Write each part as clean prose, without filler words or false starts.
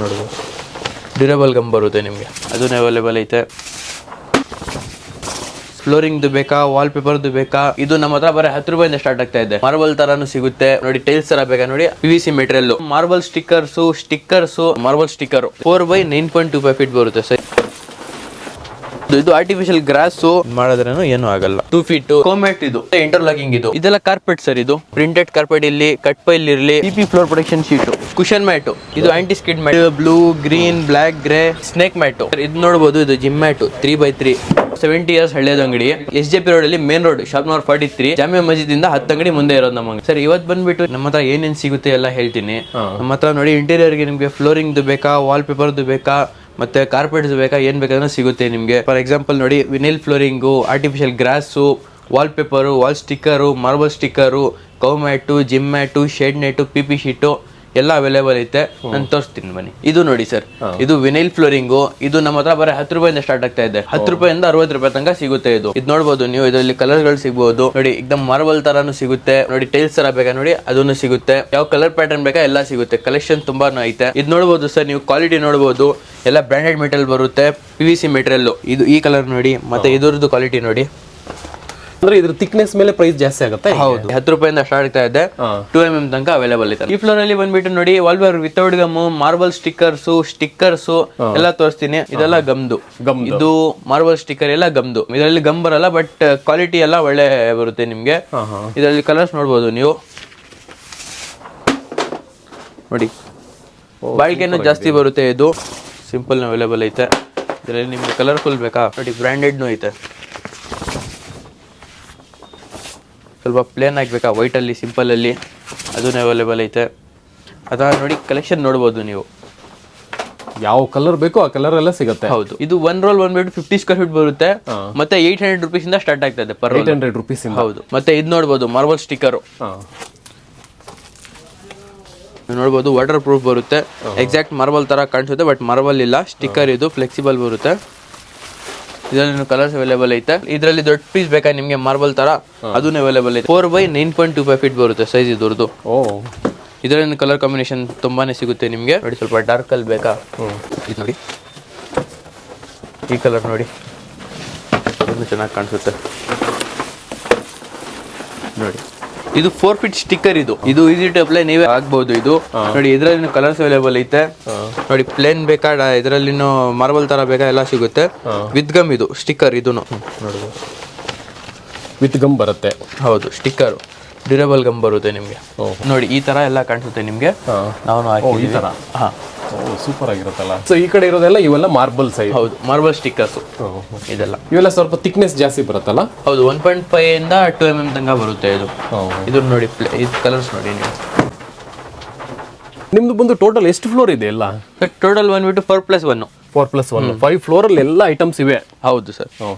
ನೋಡ್ಬೋದು durable gum ಬರುತ್ತೆ ನಿಮಗೆ, ಅದೂ ಅವೈಲೇಬಲ್ ಐತೆ. ಫ್ಲೋರಿಂಗ್ದು ಬೇಕಾ, ವಾಲ್ ಪೇಪರ್ದು ಬೇಕಾ, ಇದು ನಮ್ಮ ಹತ್ರ ಬರೀ 10 ರೂಪಾಯಿಂದ ಸ್ಟಾರ್ಟ್ ಆಗ್ತಾ ಇದೆ. ಮಾರ್ಬಲ್ ತರಾನು ಸಿಗುತ್ತೆ ನೋಡಿ, ಟೈಲ್ಸ್ ತರ ಬೇಕಾ ನೋಡಿ, PVC material, marble stickers, marble sticker 4x9.25 feet ಬರುತ್ತೆ ಸರ್. ಇದು ಆರ್ಟಿಫಿಷಿಯಲ್ ಗ್ರಾಸ್ ಮಾಡಿದ್ರೇನು ಏನು ಆಗಲ್ಲ. 2 ಫೀಟ್ ಕೋಮೆಟ್, ಇದು ಇಂಟರ್ಲಾಕಿಂಗ್, ಇದೆಲ್ಲ ಕಾರ್ಪೆಟ್ ಸರ್. ಇದು ಪ್ರಿಂಟೆಡ್ ಕಾರ್ಪೆಟ್ ಇಲ್ಲಿ, ಕಟ್ ಪೈಲ್ ಇರಲಿ, PP floor protection sheet, cushion mat, ಇದು anti skid mat, blue, green, black, grey, snake mat. ಇದು ನೋಡಬಹುದು, ಇದು ಜಿಮ್ ಮ್ಯಾಟ್ 3x3, 70 years ಹಳ್ಳಿಯದ ಅಂಗಡಿ, SJP ರೋಡ್ ಅಲ್ಲಿ, main road, shop number 43, Jamia Masjid ಇಂದ 10 ಅಂಗಡಿ ಮುಂದೆ ಇರೋದು ನಮಗೆ ಸರ್. ಇವತ್ತು ಬಂದ್ಬಿಟ್ಟು ನಮ್ಮ ಹತ್ರ ಏನೇನ್ ಸಿಗುತ್ತೆ ಎಲ್ಲ ಹೇಳ್ತೀನಿ. ನಮ್ಮ ಹತ್ರ ನೋಡಿ, ಇಂಟೀರಿಯರ್ಗೆ ನಿಮಗೆ ಫ್ಲೋರಿಂಗ್ದು ಬೇಕಾ, ವಾಲ್ ಪೇಪರ್ದು ಬೇಕಾ, ಮತ್ತೆ ಕಾರ್ಪೆಟ್ಸ್ ಬೇಕಾ, ಏನ್ ಬೇಕಾದ್ರೂ ಸಿಗುತ್ತೆ ನಿಮಗೆ. ಫಾರ್ ಎಕ್ಸಾಂಪಲ್ ನೋಡಿ, vinyl flooring, artificial grass, wall paper, wall sticker, marble sticker, cow mat, gym mat, shade net, PP sheet ಎಲ್ಲ ಅವೈಲೇಬಲ್ ಐತೆ. ನಾನು ತೋರಿಸ್ತೀನಿ ಬನ್ನಿ. ಇದು ನೋಡಿ ಸರ್, ಇದು ವಿನೈಲ್ ಫ್ಲೋರಿಂಗು. ಇದು ನಮ್ಮ ಹತ್ರ ಬರೀ 10 ರೂಪಾಯಿಂದ ಸ್ಟಾರ್ಟ್ ಆಗ್ತಾ ಇದೆ. 10 ರೂಪಾಯಿಂದ 60 ರೂಪಾಯಿ ತನಕ ಸಿಗುತ್ತೆ. ಇದು ನೋಡಬಹುದು ನೀವು, ಇದರಲ್ಲಿ ಕಲರ್ ಗಳು ಸಿಗಬಹುದು ನೋಡಿ, एकदम ಮಾರ್ಬಲ್ ತರಾನು ಸಿಗುತ್ತೆ ನೋಡಿ, ಟೈಲ್ಸ್ ತರ ಬೇಕಾ ನೋಡಿ, ಅದನ್ನು ಸಿಗುತ್ತೆ. ಯಾವ ಕಲರ್ ಪ್ಯಾಟರ್ನ್ ಬೇಕಾ ಎಲ್ಲ ಸಿಗುತ್ತೆ. ಕಲೆಕ್ಷನ್ ತುಂಬಾನು ಐತೆ. ಇದು ನೋಡಬಹುದು ಸರ್, ನೀವು ಕ್ವಾಲಿಟಿ ನೋಡಬಹುದು, ಎಲ್ಲ ಬ್ರಾಂಡೆಡ್ ಮೆಟೀರಿಯಲ್ ಬರುತ್ತೆ, PVC ಮೆಟೀರಿಯಲ್. ಇದು ಈ ಕಲರ್ ನೋಡಿ, ಮತ್ತೆ ಇದರದ್ದು ಕ್ವಾಲಿಟಿ ನೋಡಿ. ಅಂದ್ರೆ ಇದ್ರ ಥಿಕ್ನೆಸ್ ಮೇಲೆ ಪ್ರೈಸ್ ಜಾಸ್ತಿ ಆಗುತ್ತೆ. ಹೌದು, 10 ರೂಪಾಯಿಂದ ಸ್ಟಾರ್ಟ್ ಆಗ್ತಾ ಇದೆ, 2 mm ತನಕ ಅವೈಲೇಬಲ್ ಇದೆ. ಈ ಫ್ಲೋರ್ ಅಲ್ಲಿ ಬಂದ್ಬಿಟ್ಟು ನೋಡಿ, wallpaper without gum, marble stickers ಎಲ್ಲ ತೋರಿಸ್ತೀನಿ. ಇದೆಲ್ಲ ಗಮ್ದು, ಇದು ಮಾರ್ಬಲ್ ಸ್ಟಿಕ್ಕರ್ ಎಲ್ಲ ಗಮ್ದು. ಇದರಲ್ಲಿ ಗಮ್ ಬರಲ್ಲ, ಬಟ್ ಕ್ವಾಲಿಟಿ ಎಲ್ಲ ಒಳ್ಳೆ ಬರುತ್ತೆ ನಿಮ್ಗೆ. ಇದರಲ್ಲಿ ಕಲರ್ಸ್ ನೋಡ್ಬೋದು ನೀವು ನೋಡಿ, ಬಾಳಿಕೆನೂ ಜಾಸ್ತಿ ಬರುತ್ತೆ. ಇದು ಸಿಂಪಲ್ ಅವೈಲೇಬಲ್ ಐತೆ. ಇದರಲ್ಲಿ ನಿಮ್ಗೆ ಕಲರ್ಫುಲ್ ಬೇಕಾ ನೋಡಿ, ಬ್ರಾಂಡೆಡ್ನು ಐತೆ. ಸ್ವಲ್ಪ ಪ್ಲೇನ್ ಆಗಬೇಕಾ, ವೈಟಲ್ಲಿ, ಸಿಂಪಲಲ್ಲಿ, ಅದೂ ಅವೈಲೇಬಲ್ ಐತೆ. ಅಥವಾ ನೋಡಿ, ಕಲೆಕ್ಷನ್ ನೋಡ್ಬೋದು ನೀವು, ಯಾವ ಕಲರ್ ಬೇಕೋ ಆ ಕಲರ್ ಎಲ್ಲ ಸಿಗುತ್ತೆ. ಹೌದು, ಇದು 1 ರೋಲ್ ಬಂದ್ಬಿಟ್ಟು 50 ಸ್ಕ್ವೇರ್ ಫೀಟ್ ಬರುತ್ತೆ, ಮತ್ತೆ 800 rupees ಇಂದ ಸ್ಟಾರ್ಟ್ ಆಗ್ತಾ ಇದೆ ಪರ್ 800 rupees. ಹೌದು, ಮತ್ತೆ ಇದು ನೋಡ್ಬೋದು, ಮಾರ್ಬಲ್ ಸ್ಟಿಕ್ಕರ್ ನೋಡ್ಬೋದು, ವಾಟರ್ ಪ್ರೂಫ್ ಬರುತ್ತೆ. ಎಕ್ಸಾಕ್ಟ್ ಮಾರ್ಬಲ್ ತರ ಕಾಣಿಸುತ್ತೆ, ಬಟ್ ಮಾರ್ಬಲ್ ಇಲ್ಲ, ಸ್ಟಿಕ್ಕರ್. ಇದು ಫ್ಲೆಕ್ಸಿಬಲ್ ಬರುತ್ತೆ. ಇದರಲ್ಲಿ ಕಲರ್ಸ್ ಅವೈಲೇಬಲ್ ಐತೆ. ಇದರಲ್ಲಿ ದೊಡ್ಡ ಪೀಸ್ ಬೇಕಾ ನಿಮ್ಗೆ, ಮಾರ್ಬಲ್ ತರ, ಅದೂ ಅವೈಲೇಬಲ್ ಐತೆ. 4x9.25 ಫೀಟ್ ಬರುತ್ತೆ ಸೈಜ್ ಇದ್ರದ್ದು. ಇದರಲ್ಲಿ ಕಲರ್ ಕಾಂಬಿನೇಷನ್ ತುಂಬಾನೇ ಸಿಗುತ್ತೆ ನಿಮ್ಗೆ ನೋಡಿ. ಸ್ವಲ್ಪ ಡಾರ್ಕ್ ಅಲ್ಲಿ ಬೇಕಾ, ಇದು ನೋಡಿ, ಈ ಕಲರ್ ನೋಡಿ, ಇದು ಚೆನ್ನಾಗಿ ಕಾಣಿಸುತ್ತೆ ನೋಡಿ. ಇದು 4 ಫೀಟ್ ಸ್ಟಿಕ್ಕರ್. ಇದು ಈಸಿ ಟು ಅಪ್ಲೈ, ನೀವೇ ಆಗ್ಬಹುದು. ಇದು ನೋಡಿ, ಇದರಲ್ಲಿ ಕಲರ್ಸ್ ಅವೈಲೇಬಲ್ ಐತೆ ನೋಡಿ. ಪ್ಲೇನ್ ಬೇಕಾ, ಇದರಲ್ಲಿ ಮಾರ್ಬಲ್ ತರ ಬೇಕಾ, ಎಲ್ಲ ಸಿಗುತ್ತೆ. ವಿತ್ ಗಮ್ ಇದು ಸ್ಟಿಕ್ಕರ್, ಇದು ನೋಡಬಹುದು, ವಿತ್ ಗಮ್ ಬರುತ್ತೆ. ಹೌದು, ಸ್ಟಿಕ್ಕರ್ ಡ್ಯೂರಬಲ್ ಗಮ್ ಬರುತ್ತೆ ನಿಮ್ಗೆ ನೋಡಿ. ಈ ತರ ಎಲ್ಲ ಕಾಣಿಸುತ್ತೆ ನಿಮ್ಗೆ. ನಾವು ಈ ತರ ಸೂಪರ್ ಆಗಿರುತ್ತಲ್ಲ. ಸೊ ಈ ಕಡೆ ಇರೋದೆಲ್ಲ ಇವೆಲ್ಲ ಮಾರ್ಬಲ್ ಸೈಜ್. ಹೌದು, ಮಾರ್ಬಲ್ ಸ್ಟಿಕ್ಕರ್ಸ್ ಇದೆಲ್ಲ. ಇವೆಲ್ಲ ಸ್ವಲ್ಪ ಥಿಕ್ನೆಸ್ ಜಾಸ್ತಿ ಬರುತ್ತಲ್ಲ. ಹೌದು, 1.5 ಇಂದ 2 mm ತನಕ ಬರುತ್ತೆ. ಇದು ನೋಡಿ, ಇದು ಕಲರ್ಸ್ ನೋಡಿ ನೀವು. ನಿಮ್ದು ಬಂದು ಟೋಟಲ್ ಎಷ್ಟು ಫ್ಲೋರ್ ಇದೆ ಎಲ್ಲ? ಟೋಟಲ್ ಬಂದ್ಬಿಟ್ಟು 4+1. 4+1 5 ಫ್ಲೋರ್ ಅಲ್ಲಿ ಎಲ್ಲ ಐಟಮ್ಸ್ ಇವೆ. ಹೌದು ಸರ್.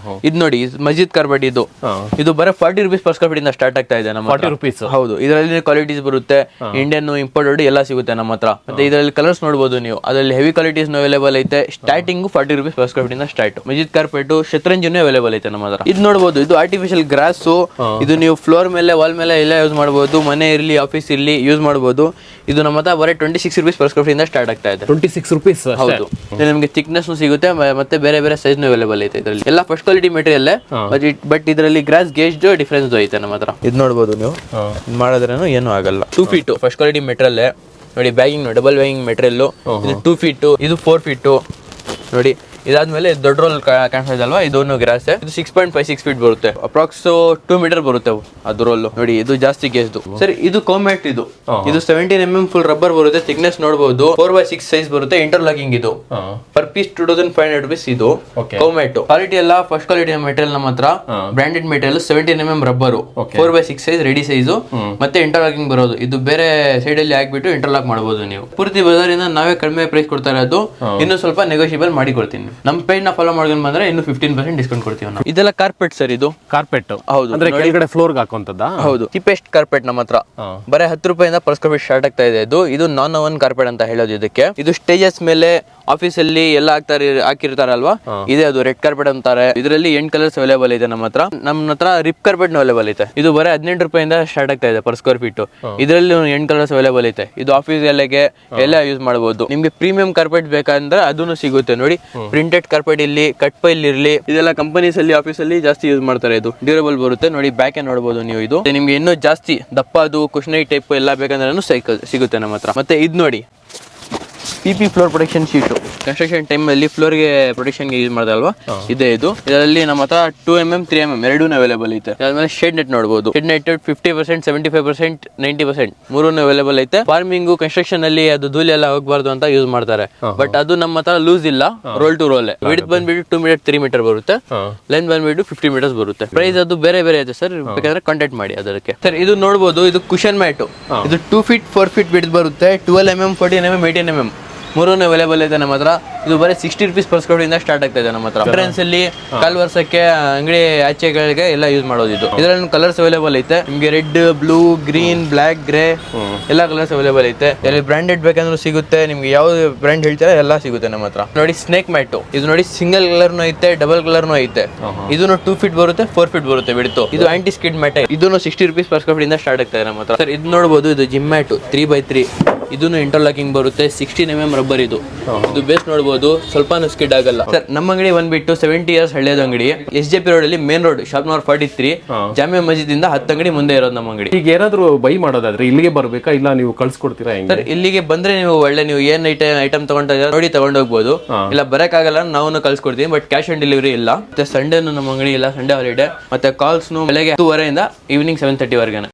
ಇದು ನೋಡಿ, ಮಸ್ಜಿದ್ ಕಾರ್ಪೆಟ್. ಇದು ಬರೀ 40 ರೂಪೀಸ್ ಪರ್ ಸ್ಕ್ವೇರ್ ಫೀಟ್ ಇಂದ ಸ್ಟಾರ್ಟ್ ಆಗ್ತಾ ಇದೆ ನಮ್ಮ 40 ರೂಪೀಸ್. ಹೌದು, ಇದರಲ್ಲಿ ಕ್ವಾಲಿಟೀಸ್ ಬರುತ್ತೆ, ಇಂಡಿಯನ್, ಇಂಪೋರ್ಟೆಡ್ ಎಲ್ಲ ಸಿಗುತ್ತೆ ನಮ್ಮ ಹತ್ರ. ಮತ್ತೆ ಇದರಲ್ಲಿ ಕಲರ್ಸ್ ನೋಡಬಹುದು ನೀವು. ಅದರಲ್ಲಿ ಹೆವಿ ಕ್ವಾಲಿಟೀಸ್ ಅವೈಲೇಬಲ್ ಐತೆ. Starting 40 rupees per square feet ಇಂದ ಸ್ಟಾರ್ಟ್. ಮಸ್ಜಿದ್ ಕಾರ್ಪೆಟ್, ಶತರಂಜನು ಅವೈಲೇಬಲ್ ಐತೆ ನಮ್ಮ ಹತ್ರ. ಇದು ನೋಡಬಹುದು, ಇದು ಆರ್ಟಿಫಿಷಿಯಲ್ ಗ್ರಾಸ್. ಇದು ನೀವು ಫ್ಲೋರ್ ಮೇಲೆ, ವಾಲ್ ಮೇಲೆ ಎಲ್ಲ ಯೂಸ್ ಮಾಡಬಹುದು. ಮನೆ ಇರಲಿ, ಆಫೀಸ್ ಇರಲಿ, ಯೂಸ್ ಮಾಡಬಹುದು. ಇದು ನಮ್ಮ ಹತ್ರ ಬರೀ 26 ರೂಪೀಸ್ ಪರ್ ಸ್ಕ್ವೇರ್ ಫೀಟ್ ಇಂದ ಸ್ಟಾರ್ಟ್ ಆಗ್ತಾ ಇದೆ. 26 ರೂಪೀಸ್. ಹೌದು, ನಿಮಗೆ ಥಿಕ್ನೆಸ್ ಸಿಗುತ್ತೆ, ಮತ್ತೆ ಬೇರೆ ಬೇರೆ ಸೈಜ್ ಅವೈಲೇಬಲ್ ಐತೆ. ಇದರಲ್ಲಿ ಎಲ್ಲ ಫಸ್ಟ್ ಕ್ವಾಲಿಟಿ ಮೆಟೀರಿಯಲ್, ಬಟ್ ಇದರಲ್ಲಿ ಗ್ರಾಸ್ ಗೇಜ್ ಡಿಫರೆನ್ಸ್ ಐತೆ ನಮ್ಮ ಹತ್ರ. ಇದು ನೋಡಬಹುದು ನೀವು, ಮಾಡಿದ್ರೇನು ಏನು ಆಗಲ್ಲ. 2 ಫೀಟ್ ಫಸ್ಟ್ ಕ್ವಾಲಿಟಿ ಮೆಟೀರಿಯಲ್ ನೋಡಿ. Bagging, double bagging material. ಇದು 2 ಫೀಟ್, ಇದು 4 ಫೀಟ್ ನೋಡಿ. ಇದಾದ್ಮೇಲೆ ದೊಡ್ಡ ರೋಲ್ ಕಾಣಿಸ್ತಾ ಇದಲ್ವಾ, ಇದೊಂದು ಗ್ರಾಸ್. ಇದು 6.56 ಫೀಟ್ ಬರುತ್ತೆ. ಅಪ್ರಾಕ್ಸ್ 2 ಮೀಟರ್ ಬರುತ್ತೆ ಅದು ರೋಲ್ ನೋಡಿ. ಇದು ಜಾಸ್ತಿ ಗೇಜ್ದು ಸರ್. ಇದು ಕೋಮ್ಯಾಟ್. ಇದು 17 mm ಫುಲ್ ರಬ್ಬರ್ ಬರುತ್ತೆ. ಥಿಕ್ನೆಸ್ ನೋಡಬಹುದು, 4x6 ಸೈಜ್ ಬರುತ್ತೆ. ಇಂಟರ್ಲಾಕಿಂಗ್. ಇದು ಪರ್ ಪೀಸ್ 2500 ರೂಪೀಸ್. ಇದು ಕೋಮ್ಯಾಟ್. ಕ್ವಾಲಿಟಿ ಎಲ್ಲ ಫಸ್ಟ್ ಕ್ವಾಲಿಟಿ ಮೆಟೀರಿಯಲ್ ನಮ್ಮ ಹತ್ರ. Branded material, 17 mm rubber, 4x6 size ready size, ಮತ್ತೆ ಇಂಟರ್ಲಾಕಿಂಗ್ ಬರೋದು. ಇದು ಬೇರೆ ಸೈಡ್ ಅಲ್ಲಿ ಹಾಕ್ಬಿಟ್ಟು ಇಂಟರ್ಲಾಕ್ ಮಾಡಬಹುದು ನೀವು. ಪೂರ್ತಿ ಬಜಾರಿಂದ ನಾವೇ ಕಡಿಮೆ ಪ್ರೈಸ್ ಕೊಡ್ತಾ ಇರೋದು. ಇನ್ನು ಸ್ವಲ್ಪ ನೆಗೋಷಿಯಬಲ್ ಮಾಡಿ ಕೊಡ್ತೀನಿ. ನಮ್ಮ ಪೇಜ್ ನ ಫಾಲೋ ಮಾಡ್ಕೊಂಡು ಬಂದ್ರೆ ಇನ್ನು 15% ಡಿಸ್ಕೌಂಟ್ ಕೊಡ್ತೀವಿ ನಾವು. ಇದೆಲ್ಲ ಕಾರ್ಪೆಟ್ ಸರ್. ಇದು ಕಾರ್ಪೆಟ್. ಹೌದು, ಅಂದ್ರೆ ಕೆಳಗಡೆ ಫ್ಲೋರ್ ಹಾಕುವಂತದ್ದಾ? ಹೌದು, ಚೀಪೆಸ್ಟ್ ಕಾರ್ಪೆಟ್ ನಮ್ಮ ಹತ್ರ. ಬರೀ 10 ರೂಪಾಯಿಂದ ಪರ್ ಸ್ಕ್ವೇರ್ ಫೀಟ್ ಸ್ಟಾರ್ಟ್ ಆಗ್ತಾ ಇದೆ. ಇದು ನಾನ್ ಓವನ್ ಕಾರ್ಪೆಟ್ ಅಂತ ಹೇಳೋದು ಇದಕ್ಕೆ. ಇದು ಸ್ಟೇಜಸ್ ಮೇಲೆ, ಆಫೀಸಲ್ಲಿ ಎಲ್ಲ ಹಾಕಿರ್ತಾರಲ್ವಾ, ಇದೆ ಅದು ರೆಡ್ ಕಾರ್ಪೆಟ್ ಅಂತಾರೆ. ಇದರಲ್ಲಿ 8 ಕಲರ್ಸ್ ಅವೈಲೇಬಲ್ ಇದೆ ನಮ್ಮ ಹತ್ರ ರಿಪ್ ಕಾರ್ಪೆಟ್ ಅವೈಲೇಬಲ್ ಇದೆ. ಇದು ಬರೀ 18 ರೂಪಾಯಿಂದ ಸ್ಟಾರ್ಟ್ ಆಗ್ತಾ ಇದೆ ಪರ್ ಸ್ಕ್ವೇರ್ ಫೀಟ್. ಇದರಲ್ಲಿ 8 ಕಲರ್ಸ್ ಅವೈಲೇಬಲ್ ಇದೆ. ಇದು ಆಫೀಸ್ ಎಲ್ಲ ಯೂಸ್ ಮಾಡಬಹುದು. ನಿಮ್ಗೆ ಪ್ರೀಮಿಯಂ ಕಾರ್ಪೆಟ್ ಬೇಕಂದ್ರೆ ಅದನ್ನು ಸಿಗುತ್ತೆ ನೋಡಿ. ಪ್ರಿಂಟೆಡ್ ಕಾರ್ಪೆಟ್ ಇಲ್ಲಿ, ಕಟ್ ಪೈಲ್ ಇರ್ಲಿ, ಇದೆಲ್ಲ ಕಂಪನೀಸ್ ಅಲ್ಲಿ ಆಫೀಸ್ ಅಲ್ಲಿ ಜಾಸ್ತಿ ಯೂಸ್ ಮಾಡ್ತಾರೆ. ಇದು ಡ್ಯೂರಬಲ್ ಬರುತ್ತೆ ನೋಡಿ, ಬ್ಯಾಕ್ ನೋಡಬಹುದು ನೀವು. ಇದು ನಿಮ್ಗೆ ಇನ್ನೂ ಜಾಸ್ತಿ ದಪ್ಪ ಅದು ಕುಶನೈ ಟೈಪ್ ಎಲ್ಲ ಬೇಕಂದ್ರೆ ಸಿಗುತ್ತೆ ನಮ್ಮ ಹತ್ರ. ಮತ್ತೆ ಇದು ನೋಡಿ, PP floor protection sheet. Construction time ಅಲ್ಲಿ ಫ್ಲೋರ್ ಗೆ ಪ್ರೊಟೆಕ್ಷನ್ ಗೆ ಯೂಸ್ ಮಾಡ್ದಲ್ವಾ, ಇದೆ ಇದು. ಇದರಲ್ಲಿ ನಮ್ಮ ಹತ್ರ 2mm 3mm ಎರಡೂ ಅವೈಲೇಬಲ್ ಐತೆ. ಅದಾದ್ಮೇಲೆ ಶೆಡ್ ನೆಟ್ ನೋಡಬಹುದು. ಶೆಡ್ ನೆಟ್ 50%, 75%, 90% ಮೂರೂ ಅವೈಲೇಬಲ್ ಐತೆ. ಫಾರ್ಮಿಂಗ್ ಕನ್ಸ್ಟ್ರಕ್ಷನ್ ಅಲ್ಲಿ ಅದು ಧೂಳಿ ಎಲ್ಲ ಹೋಗಬಾರ್ದು ಅಂತ ಯೂಸ್ ಮಾಡ್ತಾರೆ. ಬಟ್ ಅದು ನಮ್ಮ ಹತ್ರ ಲೂಸ್ ಇಲ್ಲ, ರೋಲ್ ಟು ರೋಲ್. ವಿಡ್ತ್ ಬಂದ್ಬಿಟ್ಟು 2 ಮೀಟರ್ 3 ಮೀಟರ್ ಬರುತ್ತೆ. ಲೆಂತ್ ಬಂದ್ಬಿಟ್ಟು 50 ಮೀಟರ್ಸ್ ಬರುತ್ತೆ. ಪ್ರೈಸ್ ಅದು ಬೇರೆ ಬೇರೆ ಇದೆ ಸರ್, ಬೇಕಾದ್ರೆ ಕಾಂಟ್ಯಾಕ್ಟ್ ಮಾಡಿ ಅದಕ್ಕೆ. ಸರ್ ಇದು ನೋಡಬಹುದು, ಇದು ಕುಶನ್ ಮ್ಯಾಟ್. ಇದು 2 feet 4 feet ವಿಡ್ತ್ ಬರುತ್ತೆ. 12mm 14mm 18mm ಮೂರೂ ಅವೈಲೇಬಲ್ ಇದೆ ನಮ್ಮ ಹತ್ರ. ಇದು ಬರೀ 60 rupees ಪರ್ ಸ್ಕ್ವೇರ್ ಇಂದ ಸ್ಟಾರ್ಟ್ ಆಗ್ತಾ ಇದೆ ನಮ್ಮ ಹತ್ರ. ಎಂಟ್ರೆನ್ಸ್ ಅಲ್ಲಿ ಕಾಲ್ ವರ್ಷಕ್ಕೆ ಅಂಗಡಿ ಆಚೆಗಳಿಗೆ ಎಲ್ಲ ಯೂಸ್ ಮಾಡೋದು. ಇದು ಇದರಲ್ಲಿ ಕಲರ್ಸ್ ಅವೈಲೇಬಲ್ ಐತೆ ನಿಮ್ಗೆ. Red, blue, green, black, grey ಎಲ್ಲ ಕಲರ್ಸ್ ಅವೈಲೇಬಲ್ ಐತೆ. ಇಲ್ಲಿ ಬ್ರಾಂಡೆಡ್ ಬೇಕಂದ್ರೂ ಸಿಗುತ್ತೆ. ನಿಮ್ಗೆ ಯಾವ ಬ್ರ್ಯಾಂಡ್ ಹೇಳ್ತಾರೆ ಎಲ್ಲ ಸಿಗುತ್ತೆ ನಮ್ಮ ಹತ್ರ. ನೋಡಿ ಸ್ನೇಕ್ ಮ್ಯಾಟ್. ಇದು ನೋಡಿ ಸಿಂಗಲ್ ಕಲರ್ನು ಐತೆ, ಡಬಲ್ ಕಲರ್ನು ಐತೆ. ಇದನ್ನು 2 feet ಬರುತ್ತೆ, 4 feet ಬರುತ್ತೆ ಬಿಡ್ತು. ಇದು ಆಂಟಿ ಸ್ಕಿಡ್ ಮ್ಯಾಟ್. ಇದನ್ನು 60 rupees ಪರ್ ಸ್ಕ್ವೇರ್ ಇಂದ ಸ್ಟಾರ್ಟ್ ಆಗ್ತಾ ಇದೆ ನಮ್ಮ ಹತ್ರ. ಸರ್ ಇದು ನೋಡಬಹುದು, ಇದು ಜಿಮ್ ಮ್ಯಾಟ್ 3x3. ಇದನ್ನು ಇಂಟರ್ಲಾಕಿಂಗ್ ಬರುತ್ತೆ. 16mm rubber. ಇದು ಬೇಸ್ ನೋಡಬಹುದು, ಸ್ವಲ್ಪ ಸ್ಕಿಡ್ ಆಗಲ್ಲ. ಸರ್ ನಮ್ಮ ಅಂಗಡಿ ಬಂದ್ಬಿಟ್ಟು 70 years ಹಳೆಯದು ಅಂಗಡಿ. SJP ರೋಡ್ ಅಲ್ಲಿ main road, shop number 43, Jamia Masjid ಇಂದ 10 ಅಂಗಡಿ ಮುಂದೆ ಇರೋದು ನಮ್ಮ ಅಂಗಡಿ. ಈಗ ಏನಾದ್ರು ಬೈ ಮಾಡೋದಾದ್ರೆ ಇಲ್ಲಿಗೆ ಬರ್ಬೇಕಾ, ಇಲ್ಲ ನೀವು ಕಳ್ಸಿಕೊಡ್ತೀರಾ? ಸರ್ ಇಲ್ಲಿಗೆ ಬಂದ್ರೆ ನೀವು ನೀವು ಏನ್ ಐಟಮ್ ತಗೊಂಡಿದ್ದೀರಾ ನೋಡಿ ತಗೊಂಡೋಗ್ಬೋದು. ಇಲ್ಲ ಬರಕ್ಕಾಗಲ್ಲ, ನಾವು ಕಳ್ಸಿಕೊಡ್ತೀವಿ. ಬಟ್ ಕ್ಯಾಶ್ ಆನ್ ಡೆಲಿವರಿ ಇಲ್ಲ. ಮತ್ತೆ ಸಂಡೇನು ನಮ್ಮ ಅಂಗಡಿ ಇಲ್ಲ, ಸಂಡೇ ಹಾಲಿಡೇ. ಮತ್ತೆ ಕಾಲ್ಸ್ ಬೆಳಗ್ಗೆ 10:30 ಇಂದ ಈವ್ನಿಂಗ್ 7:30 ವರೆಗೆ.